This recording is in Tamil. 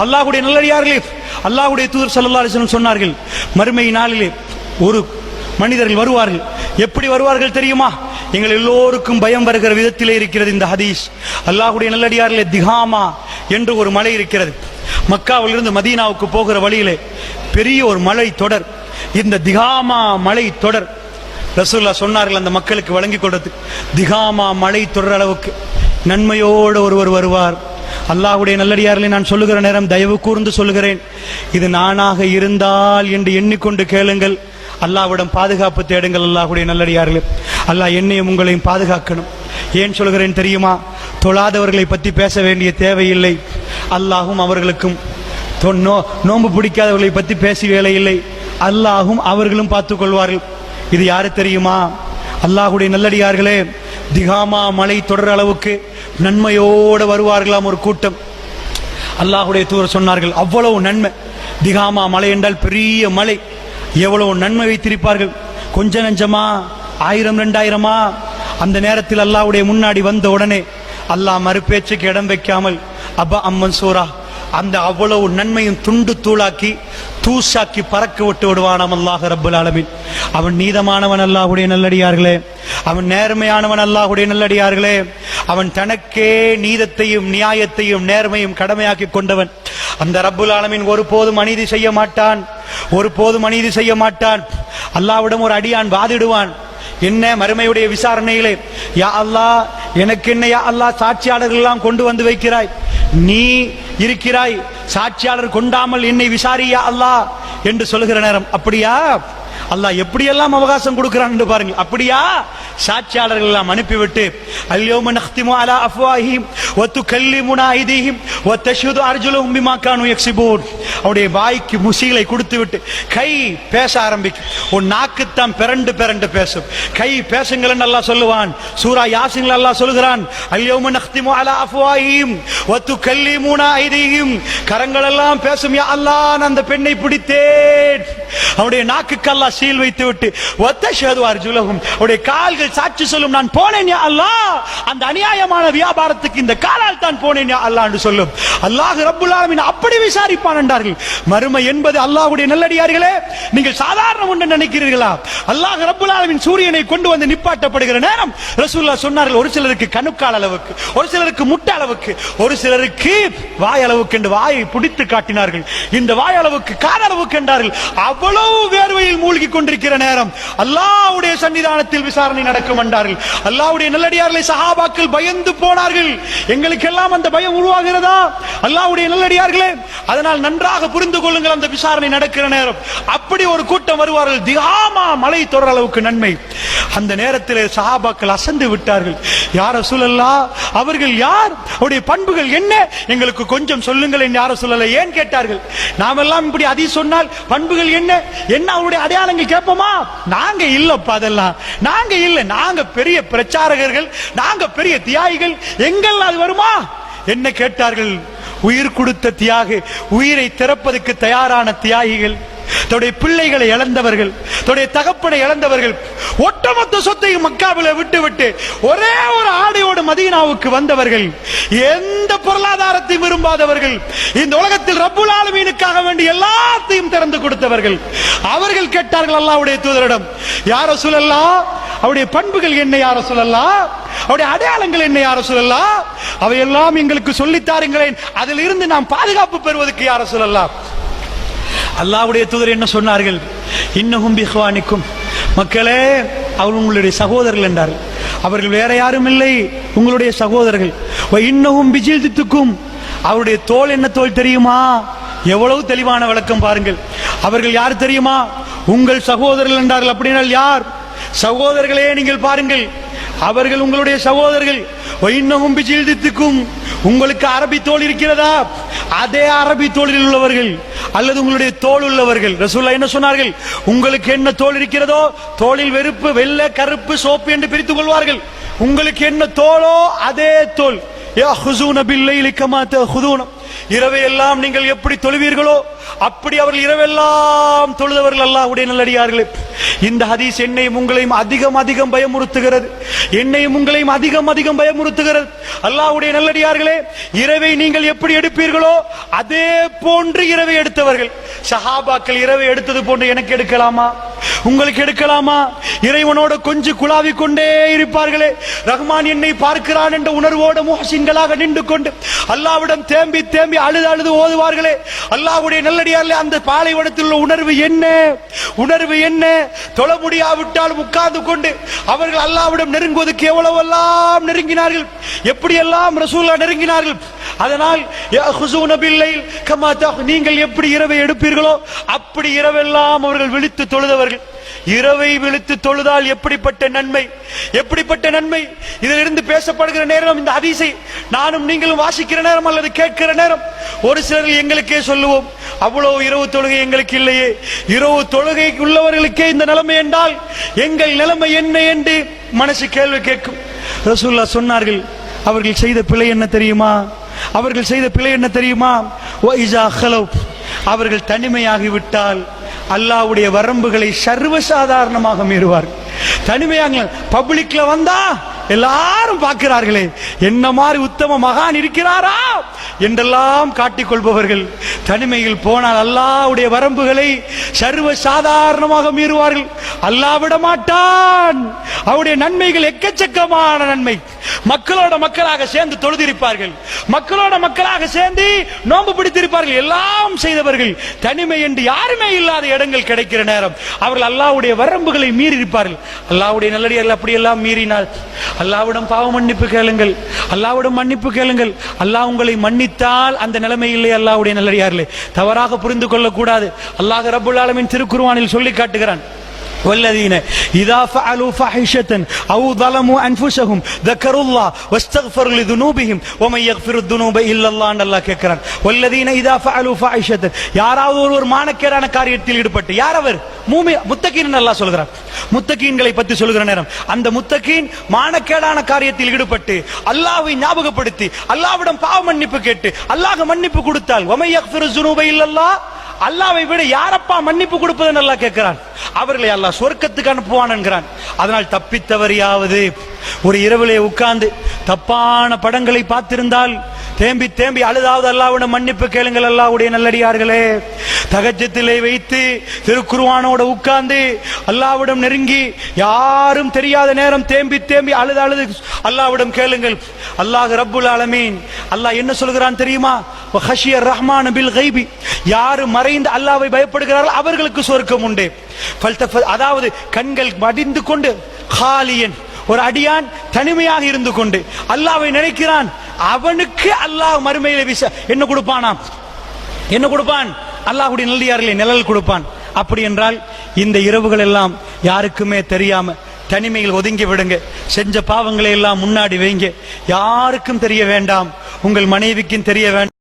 அல்லாஹ்வுடைய நல்லடியார்களே, அல்லாஹ்வுடைய தூதர் ஸல்லல்லாஹு அலைஹி வஸல்லம் சொன்னார்கள், மறுமை நாளிலே ஒரு மனிதர்கள் வருவார்கள். எப்படி வருவார்கள் தெரியுமா? எங்கள் எல்லோருக்கும் பயம் வருகிற விதத்திலே இருக்கிறது இந்த ஹதீஸ். அல்லாஹ்வுடைய நல்லடியார்களே, திகாமா என்று ஒரு மலை இருக்கிறது. மக்காவிலிருந்து மதீனாவுக்கு போகிற வழியிலே பெரிய ஒரு மலை தொடர், இந்த திகாமா மலை தொடர். ரசூலுல்லாஹ் சொன்னார்கள் அந்த மக்களுக்கு வழங்கி கொடுத்து, திகாமா மலை தொடர் அளவுக்கு நன்மையோடு ஒருவர் வருவார். அல்லாஹ்வுடைய நல்லடியார்களை நான் சொல்லுகிற நேரம் தயவு கூர்ந்து சொல்லுகிறேன், இது நானாக இருந்தால் என்று எண்ணிக்கொண்டு கேளுங்கள். அல்லாஹ்விடம் பாதுகாப்பு தேடுங்கள். அல்லாஹ்வுடைய நல்லடியார்களே, அல்லாஹ் என்னையும் உங்களையும் பாதுகாக்கணும். ஏன் சொல்கிறேன் தெரியுமா? தொழாதவர்களை பற்றி பேச வேண்டிய தேவையில்லை. அல்லாஹும் அவர்களுக்கும் நோன்பு பிடிக்காதவர்களை பற்றி பேசி வேலை இல்லை. அல்லாஹும் அவர்களும் பார்த்துக் கொள்வார்கள். இது யாரு தெரியுமா? அல்லாஹ்வுடைய நல்லடியார்களே, திகாமா மலை தொடர் அளவுக்கு நன்மையோடு வருவார்களாம் ஒரு கூட்டம். அல்லாஹ்வுடைய தூதர் சொன்னார்கள், அவ்வளவு நன்மை. திகாமா மலை என்றால் பெரிய மலை, எவ்வளவு நன்மை வைத்திருப்பார்கள். கொஞ்ச நஞ்சமா, 1000 2000 அந்த நேரத்தில் அல்லாஹ்வுடைய முன்னாடி வந்த உடனே அல்லாஹ் மறுபேச்சுக்கு இடம் வைக்காமல் அப்பா அம்மன்சூரா அந்த அவ்வளவு நன்மையும் துண்டு தூளாக்கி தூசாக்கி பறக்க விட்டு விடுவானாம் அல்லாஹ் ரப்பல் ஆலமீன். அவன் நீதமானவன் அல்லாஹ்வுடைய நல்லடியார்களே, அவன் நேர்மையானவன் அல்லாஹ்வுடைய நல்லடியார்களே. அவன் தனக்கே நீதத்தையும் நியாயத்தையும் நேர்மையும் கடமையாக்கி கொண்டவன். அந்த ரப்பல் ஆலமீன் ஒருபோதும் அநீதி செய்ய மாட்டான், ஒருபோதும் அநீதி செய்ய மாட்டான். அல்லாஹ்விடம் ஒரு அடியான் வாதிடுவான், என்ன மறுமையுடைய விசாரணையிலே, யா அல்லாஹ் எனக்கு என்ன யா அல்லாஹ் சாட்சியாளர்கள் எல்லாம் கொண்டு வந்து வைக்கிறாய், நீ இருக்கிறாய், சாட்சியாளர் கொண்டாமல் என்னை விசாரியா அல்லாஹ் என்று சொல்லுகிற நேரம், அப்படியா அல்லாஹ் எப்படியெல்லாம் அவகாசம் கொடுக்கிறான் என்று பாருங்கள். அப்படியா சாட்சியாளர்கள் எல்லாம் அனுப்பிவிட்டு, அல்யௌம நக்திமு அலா அஃப்வாஹிஹிம் வ துகல்லிமுனா ஐதீஹிம் வ தஷ்ஹது அர்ஜுலுஹும் பிமா கானூ யக்ஸிபூன். அவருடைய வாய்க்கு முசீலை கொடுத்து விட்டு கை பேச ஆரம்பிக்கும். ஒரு நாக்குத்தான் பிறண்டு பிறண்டு பேசும். கை பேசுங்கள் என்று அல்லாஹ் சொல்லுவான். சூரா யாசின்ல அல்லாஹ் சொல்கிறான், அல்யௌம நக்திமு அலா அஃப்வாஹிஹிம் வ துகல்லிமுனா ஐதீஹிம். கரங்கள் எல்லாம் பேசும், யா அல்லாஹ் நான் அந்த பெண்ணை பிடித்தேன். அவருடைய நாக்குக்கு அல்லாஹ் சீல் வைத்து விட்டு வ தஷ்ஹது அர்ஜுலுஹும், அவருடைய கால்கள் சாட்சி சொல்லும், நான் போனேன் யா அல்லாஹ், அந்த அநியாயமான வியாபாரத்துக்கு இந்த காலால் தான் போனேன் யா அல்லாஹ் என்று சொல்லும். அல்லாஹ் ரப்பல் ஆலமீன் அப்படி விசாரிப்பான் என்றார்கள். மறுமை என்பது அல்லாஹ்வுடைய நல்லடியார்களே, நீங்கள் சாதாரண ஒன்று நினைக்கிறீர்களா? அல்லாஹ் ரப்பல் ஆலமீன் சூரியனை கொண்டு வந்து நிப்பாட்டப்படுகிற நேரம் ரசூலுல்லாஹ் சொன்னார்கள், ஒரு சிலருக்கு கணுக்கால் அளவுக்கு, ஒரு சிலருக்கு முட்டை அளவுக்கு, ஒரு சிலருக்கு வாய் அளவுக்கு என்று வாயை பிடித்து காட்டினார்கள். இந்த வாய் அளவுக்கு கால் அளவுக்கு என்றார்கள். அவ்வளவு வேர்வையில் மூழ்கி கொண்டிருக்கிற நேரம் அல்லாஹ்வுடைய சன்னிதானத்தில் விசாரணை நடக்கும் என்றார்கள். அல்லாஹ்வுடைய நல்லடியார்களை சஹாபாக்கள் பயந்து போனார்கள். எங்களுக்கு எல்லாம் அந்த பயம் உருவாகிறதா? அல்லாஹ்வுடைய நல்லடியார்களே, அதனால் நன்றாக புரிந்து கொள்ளுங்கள். அந்த விசாரணை நடக்கிற நேரம் அப்படி ஒரு கூட்டம் வருவார்கள், திகாமா மலை தொடர் அளவுக்கு நன்மை. அந்த நேரத்தில் சஹாபாக்கள் அசந்து விட்டார்கள். யார் ரசூலல்லாஹ், அவர்கள் யார், அவருடைய பண்புகள் என்ன, எங்களுக்கு கொஞ்சம் சொல்லுங்கள் என்று யார் ரசூலல்லாஹ் ஏன் கேட்டார்கள். நாமெல்லாம் இப்படி அதி சொன்னால் பண்புகள் என்ன என்ன அவருடைய அடையாளங்கள் கேட்போமா? நாங்க இல்லப்பா, அதெல்லாம் நாங்க இல்ல, நாங்க பெரிய பிரச்சாரகர்கள், நாங்க பெரிய தியாகிகள், எங்கள் அது வருமா என்ன கேட்டார்கள். உயிர் கொடுத்த தியாகி, உயிரை திறப்பதற்கு தயாரான தியாகிகள், தன்னுடைய பிள்ளைகளை இழந்தவர்கள், தன்னுடைய தகப்பனை இழந்தவர்கள், ஒட்டுமொத்த சொத்தையும் மக்காவில விட்டு ஒரே ஒரு ஆடையோடு மதீனாவுக்கு வந்தவர்கள், எந்த பொருளாதாரத்தையும் விரும்பாதவர்கள், இந்த உலகத்தில் ரப்புல் ஆலமீனுக்காக வேண்டி எல்லாத்தையும் திறந்து கொடுத்தவர்கள். அவர்கள் கேட்டார்கள் அல்லாஹ்வுடைய தூதரிடம், யா ரசூலல்லாஹ், அவருடைய பண்புகள் என்ன யா ரசூலல்லாஹ், அவருடைய அடையாளங்கள் என்ன யா ரசூலல்லாஹ், அவையெல்லாம் எங்களுக்கு சொல்லித் தாருங்களேன், அதில் இருந்து நாம் பாதுகாப்பு பெறுவதற்கு யா ரசூலல்லாஹ். அல்லாஹ்வுடைய தூதர் என்ன சொன்னார்கள்? இன்னஹும் பிஹ்வானிக்கும், மக்களே அவர் உங்களுடைய சகோதரர்கள் என்றார்கள். அவர்கள் வேற யாரும் இல்லை, உங்களுடைய சகோதரர்கள். இன்னஹும் பிஜில்தித்துக்கும், அவருடைய தோல் என்ன தோல் தெரியுமா? எவ்வளவு தெளிவான விளக்கம் பாருங்கள். அவர்கள் யார் தெரியுமா? உங்கள் சகோதரர்கள் என்றார்கள். அப்படினால் யார்? சகோதரர்களே நீங்கள் பாருங்கள், அவர்கள் உங்களுடைய சகோதரர்கள். இன்னஹும் பிஜில்தித்துக்கும், உங்களுக்கு அரபி தோல் இருக்கிறதா? அதே அரபி தோளில் உள்ளவர்கள் அல்லது உங்களுடைய தோல் உள்ளவர்கள். ரசூலுல்லாஹ் என்ன சொன்னார்கள்? உங்களுக்கு என்ன தோல் இருக்கிறதோ, தோளில் வெறுப்பு, வெள்ளை, கருப்பு, சோப்பு என்று பிரித்துக் கொள்வார்கள். உங்களுக்கு என்ன தோலோ அதே தோல். யஹுஸூன பில்லைலி கமா தஹுதூன, இரவையெல்லாம் நீங்கள் எப்படி தொழுவீர்களோ அப்படி அவர்கள் இரவெல்லாம் தொழுதவர்கள் அல்லாஹ்வுடைய நல்லடியார்களே. இந்த ஹதீஸ் என்னையும் உங்களையும் அதிகம் அதிகம் பயமுறுத்துகிறது, என்னையும் உங்களையும் அதிகம் அதிகம் பயமுறுத்துகிறது. அல்லாஹ்வுடைய நல்லடியார்களே, இரவை நீங்கள் எப்படி எடுப்பீர்களோ அதே போன்று இரவை எடுத்தவர்கள் சஹாபாக்கள் இரவை எடுத்தது போன்று எனக்கு எடுக்கலாமா, உங்களுக்கு எடுக்கலாமா? இறைவனோடு கொஞ்சம் குழாவிக் கொண்டே இருப்பார்களே, ரஹ்மான் என்னை பார்க்கிறான் என்ற உணர்வோடு முஹ்சின்களாக நின்று கொண்டு அல்லாஹ்விடம் தேம்பி தேம்பி அழுது அழுது ஓதுவார்களே. அல்லாஹ்வுடைய நல்லடியார்களே, அந்த பாலைவனத்தில் உள்ள உணர்வு என்ன, உணர்வு என்ன? தொழ முடியாவிட்டால் உட்கார்ந்து கொண்டு அவர்கள் அல்லாஹ்விடம் நெருங்குவதற்கு எவ்வளவெல்லாம் நெருங்கினார்கள், எப்படியெல்லாம் ரசூலுல்லாஹ் நெருங்கினார்கள். அதனால் யஹுஸூன பில்லைல் கமா தஹுதூன, நீங்கள் எப்படி இரவை எடுப்பீர்களோ அப்படி இரவெல்லாம் அவர்கள் விழித்து தொழுதவர்கள். இரவை விழித்து தொழுதால் எப்படிப்பட்ட நன்மை, எப்படிப்பட்ட நன்மை! இதிலிருந்து பேசப்படுகிற நேரம் இந்த ஹதீஸை நானும் நீங்களும் வாசிக்கிற நேரம் அல்லது கேட்கிற நேரம் ஒரு சிலர் எங்களுக்கே சொல்லுவோம், அவ்வளவு இரவு தொழுகை எங்களுக்கு இல்லையே, இரவு தொழுகை உள்ளவர்களுக்கே இந்த நிலைமை என்றால் எங்கள் நிலைமை என்ன என்று மனசு கேள்வி கேட்கும். ரசூலுல்லாஹ் சொன்னார்கள், அவர்கள் செய்த பிழை என்ன தெரியுமா? அவர்கள் செய்த பிழை என்ன தெரியுமா? அவர்கள் தனிமையாகிவிட்டால் அல்லாஹ்வுடைய வரம்புகளை சர்வசாதாரணமாக மீறுவார். தனிமையாக பப்ளிக்ல வந்தா எல்லாரும் பார்க்கிறார்களே, என்ன மாதிரி உத்தம மகான் இருக்கிறாரா என்றெல்லாம் காட்டிக் கொள்பவர்கள் தனிமையில் போனால் அல்லாஹ்வுடைய வரம்புகளை சர்வ சாதாரணமாக மீறுவார்கள். அல்லாஹ் விட மாட்டான். அவருடைய நன்மைகள் எக்கச்சக்கமான நன்மை. மக்களோட மக்களாக சேர்ந்து தொழுதிருப்பார்கள், மக்களோட மக்களாக சேர்ந்து நோன்பு பிடித்திருப்பார்கள், எல்லாம் செய்தவர்கள். தனிமை என்று யாருமே இல்லாத இடங்கள் கிடைக்கிற நேரம் அவர்கள் அல்லாஹ்வுடைய வரம்புகளை மீறி இருப்பார்கள். அல்லாஹ்வுடைய நல்லடியார்கள் அப்படியெல்லாம் மீறினால் அல்லாஹ்விடம் பாவ மன்னிப்பு கேளுங்கள், அல்லாஹ்விடம் மன்னிப்பு கேளுங்கள். அல்லாஹ் உங்களை மன்னித்தால் அந்த நிலைமை இல்லை. அல்லாஹ்வுடைய நல்லடியார்களே, தவறாக புரிந்து கொள்ளக்கூடாது. அல்லாஹ் ரப்புல் ஆலமீன் திருக்குர்ஆனில் சொல்லி காட்டுகிறான், والذين إذا فعلوا فاحشة أو ظلموا أنفسهم ذكروا الله واستغفروا لذنوبهم ومن يغفر الذنوب إلا الله. الله கேட்கிறான், والذين إذا فعلوا فاحشة, யாராவது ஒரு மானக்கேடான காரியத்தில் ஈடுபட்டு, யார் அவர்? முத்தகீன் அல்லாஹ் சொல்கிறார். முத்தகீன்களை பற்றி சொல்கிற நேரம் அந்த முத்தகீன் மானக்கேடான காரியத்தில் ஈடுபட்டு அல்லாஹ்வை ஞாபகப்படுத்தி அல்லாஹ்விடம் பாவ மன்னிப்பு கேட்டு அல்லாஹ் மன்னிப்பு கொடுத்தால் ومن يغفر الذنوب إلا الله, அல்லாஹ்வை விட யாரப்பா மன்னிப்பு கொடுப்பதுன்னு அல்லாஹ் கேட்கிறான். அவர்களை அல்லாஹ் சொர்க்கத்துக்கு அனுப்புவான் என்கிறான். அதனால் தப்பித்தவரையாவது ஒரு இரவிலே உட்கார்ந்து தப்பான படங்களை பார்த்திருந்தால் தேம்பி தேம்பி அழுதாவது அல்லாஹ்விடம் மன்னிப்பு கேளுங்கள். அல்லாஹ்வுடைய நல்லடியார்களே, தஹஜ்ஜுதிலே வைத்து திருக்குர்ஆனோட உட்கார்ந்து அல்லாஹ்விடம் நெருங்கி யாரும் தெரியாத நேரம் தேம்பி தேம்பி அழுது அழுது அல்லாஹ்விடம் கேளுங்கள். அல்லாஹ் ரப்புல் ஆலமீன் அல்லாஹ் என்ன சொல்கிறான் தெரியுமா? வஹஷிய ரஹ்மான் பில் கைபி, யாரு மறைந்து அல்லாஹ்வை பயப்படுகிறார்கள் அவர்களுக்கு சொர்க்கம் உண்டு. அதாவது கண்கள் மடிந்து கொண்டு காலியன், ஒரு அடியான் தனிமையாக இருந்து கொண்டு அல்லாஹ்வை நினைக்கிறான், அவனுக்கு அல்லாஹ் மறுமையிலே என்ன கொடுப்பானாம்? என்ன கொடுப்பான்? அல்லாஹ்வுடைய நல்லடியார்களே நிழல் கொடுப்பான். அப்படி என்றால் இந்த இரவுகள் எல்லாம் யாருக்குமே தெரியாம தனிமையில் ஒதுங்கி விடுங்க. செஞ்ச பாவங்களை எல்லாம் முன்னாடி வைங்க, யாருக்கும் தெரிய வேண்டாம், உங்கள் மனைவிக்கும் தெரிய வேண்டாம்.